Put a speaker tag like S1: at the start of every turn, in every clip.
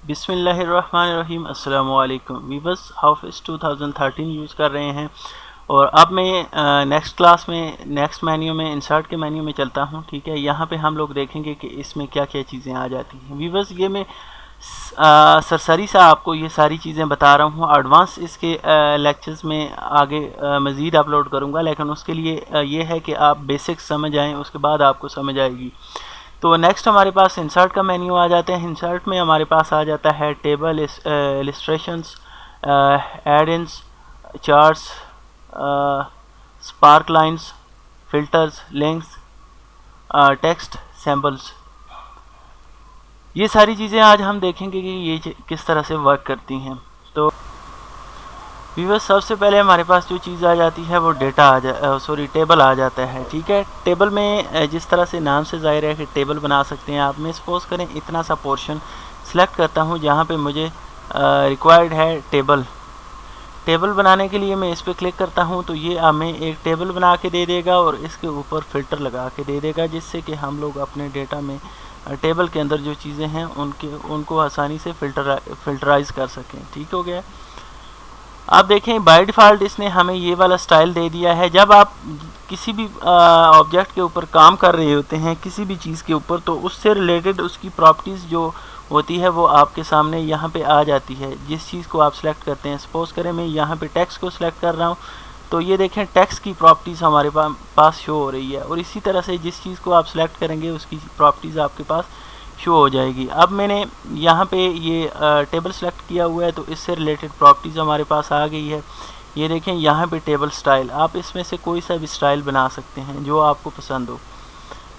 S1: बिस्मिल्लाहिर्रहमानिर्रहीम। अस्सलाम वालेकुम वीवर्स, हाफिज़ 2013 यूज़ कर रहे हैं और अब मैं नेक्स्ट क्लास में नेक्स्ट मेन्यू में इंसर्ट के मेन्यू में चलता हूं। ठीक है, यहां पे हम लोग देखेंगे कि इसमें क्या क्या चीज़ें आ जाती हैं। वीवर्स, ये मैं सरसरी सा आपको ये सारी चीज़ें बता रहा हूं। एडवांस इसके लेक्चर्स में आगे मज़ीद अपलोड करूंगा, लेकिन उसके लिए ये है कि आप बेसिक्स समझ आएँ, उसके बाद आपको समझ आएगी। तो नेक्स्ट हमारे पास इंसर्ट का मेन्यू आ जाते हैं। इंसर्ट में हमारे पास आ जाता है table, illustrations, add ins, charts, sparklines, filters, links, text, samples. ये सारी चीज़ें आज हम देखेंगे कि ये किस तरह से वर्क करती हैं। तो व्यूअर्स, सबसे पहले हमारे पास जो चीज़ आ जाती है वो टेबल आ जाता है। ठीक है, टेबल में जिस तरह से नाम से ज़ाहिर है कि टेबल बना सकते हैं आप। मैं सपोज़ करें इतना सा पोर्शन सेलेक्ट करता हूँ जहाँ पे मुझे रिक्वायर्ड है टेबल बनाने के लिए। मैं इस पर क्लिक करता हूँ तो ये हमें एक टेबल बना के दे देगा और इसके ऊपर फ़िल्टर लगा के दे देगा, जिससे कि हम लोग अपने डेटा में टेबल के अंदर जो चीज़ें हैं उनको आसानी से फ़िल्टराइज़ कर सकें। ठीक हो गया। आप देखें बाय डिफ़ॉल्ट इसने हमें ये वाला स्टाइल दे दिया है। जब आप किसी भी ऑब्जेक्ट के ऊपर काम कर रहे होते हैं, किसी भी चीज़ के ऊपर, तो उससे रिलेटेड उसकी प्रॉपर्टीज़ जो होती है वो आपके सामने यहाँ पे आ जाती है, जिस चीज़ को आप सेलेक्ट करते हैं। सपोज़ करें मैं यहाँ पे टेक्स्ट को सिलेक्ट कर रहा हूँ, तो ये देखें टेक्स्ट की प्रॉपर्टीज़ हमारे पास शो हो रही है। और इसी तरह से जिस चीज़ को आप सेलेक्ट करेंगे उसकी प्रॉपर्टीज़ आपके पास शो हो जाएगी। अब मैंने यहाँ पे ये टेबल सेलेक्ट किया हुआ है, तो इससे रिलेटेड प्रॉपर्टीज़ हमारे पास आ गई है। ये देखें यहाँ पे टेबल स्टाइल, आप इसमें से कोई सा भी स्टाइल बना सकते हैं जो आपको पसंद हो।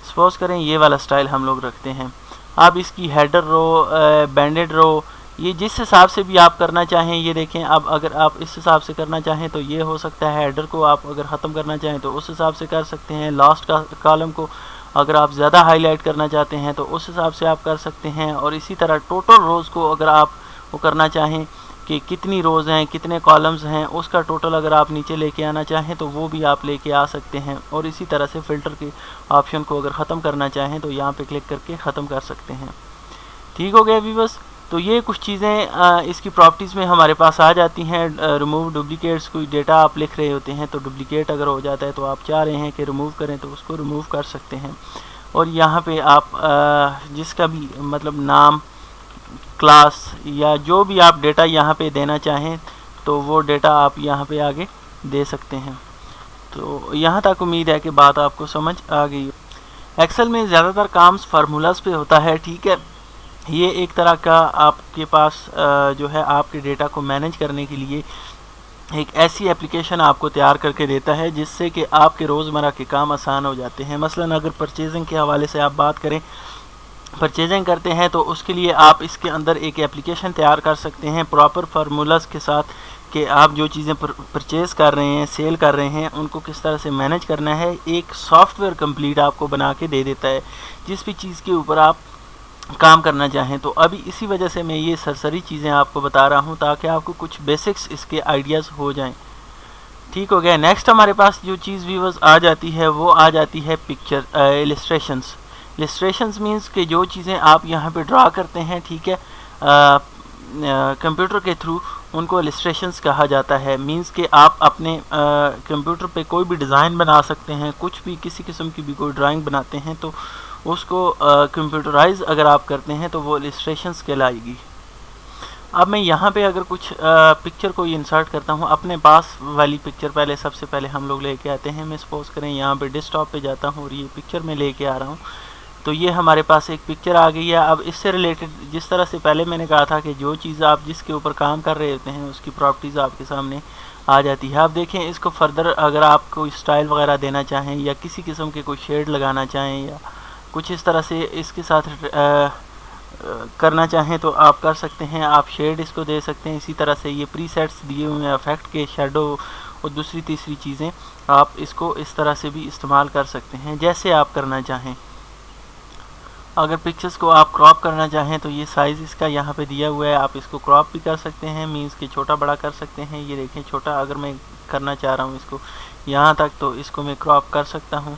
S1: सपोज़ करें ये वाला स्टाइल हम लोग रखते हैं। आप इसकी हेडर रो, बैंडेड रो, ये जिस हिसाब से भी आप करना चाहें, ये देखें। अब अगर आप इस हिसाब से करना चाहें तो ये हो सकता है। हेडर को आप अगर ख़त्म करना चाहें तो उस हिसाब से कर सकते हैं। लास्ट का कॉलम को अगर आप ज़्यादा हाईलाइट करना चाहते हैं तो उस हिसाब से आप कर सकते हैं। और इसी तरह टोटल रोज़ को अगर आप वो करना चाहें कि कितनी रोज़ हैं, कितने कॉलम्स हैं, उसका टोटल अगर आप नीचे लेके आना चाहें तो वो भी आप लेके आ सकते हैं। और इसी तरह से फ़िल्टर के ऑप्शन को अगर ख़त्म करना चाहें तो यहाँ पे क्लिक करके ख़त्म कर सकते हैं। ठीक हो गया व्यूअर्स। तो ये कुछ चीज़ें इसकी प्रॉपर्टीज़ में हमारे पास आ जाती हैं। रिमूव डुप्लिकेट्स, कोई डेटा आप लिख रहे होते हैं तो डुप्लिकेट अगर हो जाता है तो आप चाह रहे हैं कि रिमूव करें तो उसको रिमूव कर सकते हैं। और यहाँ पे आप जिसका भी मतलब नाम, क्लास या जो भी आप डेटा यहाँ पे देना चाहें तो वो डेटा आप यहाँ पे आगे दे सकते हैं। तो यहाँ तक उम्मीद है कि बात आपको समझ आ गई। एक्सेल में ज़्यादातर काम फार्मूलाज पे होता है। ठीक है, ये एक तरह का आपके पास जो है आपके डेटा को मैनेज करने के लिए एक ऐसी एप्लीकेशन आपको तैयार करके देता है जिससे कि आपके रोज़मर्रा के काम आसान हो जाते हैं। मसलन अगर परचेजिंग के हवाले से आप बात करें, परचेजिंग करते हैं तो उसके लिए आप इसके अंदर एक एप्लीकेशन तैयार कर सकते हैं प्रॉपर फार्मूलाज के साथ कि आप जो चीज़ें परचेज़ कर रहे हैं, सेल कर रहे हैं, उनको किस तरह से मैनेज करना है। एक सॉफ्टवेयर कंप्लीट आपको बना के दे देता है जिस भी चीज़ के ऊपर आप काम करना चाहें। तो अभी इसी वजह से मैं ये सरसरी चीज़ें आपको बता रहा हूँ ताकि आपको कुछ बेसिक्स इसके आइडियाज़ हो जाएं। ठीक हो गया। नेक्स्ट हमारे पास जो चीज़ व्यूअर्स आ जाती है वो आ जाती है पिक्चर इलस्ट्रेशंस। इलस्ट्रेशंस मींस कि जो चीज़ें आप यहाँ पे ड्रा करते हैं, ठीक है, कंप्यूटर के थ्रू, उनको इलस्ट्रेशंस कहा जाता है। मींस कि आप अपने कंप्यूटर पे कोई भी डिज़ाइन बना सकते हैं, कुछ भी किसी किस्म की भी कोई ड्राइंग बनाते हैं तो उसको कंप्यूटराइज अगर आप करते हैं तो वो इलस्ट्रेशंस कहलाएगी। अब मैं यहाँ पे अगर कुछ पिक्चर को इंसर्ट करता हूँ, अपने पास वाली पिक्चर सबसे पहले हम लोग लेके आते हैं। मैं सपोज़ करें यहाँ पे डेस्कटॉप पे जाता हूँ और ये पिक्चर में लेके आ रहा हूँ, तो ये हमारे पास एक पिक्चर आ गई है। अब इससे रिलेटेड जिस तरह से पहले मैंने कहा था कि जो चीज़ आप जिसके ऊपर काम कर रहे होते हैं उसकी प्रॉपर्टीज़ आपके सामने आ जाती है। आप देखें, इसको फर्दर अगर आप कोई स्टाइल वगैरह देना चाहें या किसी किस्म के कोई शेड लगाना चाहें या कुछ इस तरह से इसके साथ करना चाहें तो आप कर सकते हैं। आप शेड इसको दे सकते हैं। इसी तरह से ये प्रीसेट्स दिए हुए हैं इफेक्ट के, शेडो और दूसरी तीसरी चीज़ें, आप इसको इस तरह से भी इस्तेमाल कर सकते हैं जैसे आप करना चाहें। अगर पिक्चर्स को आप क्रॉप करना चाहें तो ये साइज़ इसका यहाँ पे दिया हुआ है, आप इसको क्रॉप भी कर सकते हैं, मीन्स कि छोटा बड़ा कर सकते हैं। ये देखें, छोटा अगर मैं करना चाह रहा हूँ इसको यहाँ तक तो इसको मैं क्रॉप कर सकता हूँ।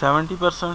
S1: 70%,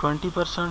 S1: 20%,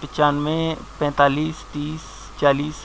S1: 95, 45, 30, 40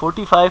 S1: 45،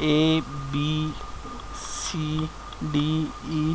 S1: ABCDE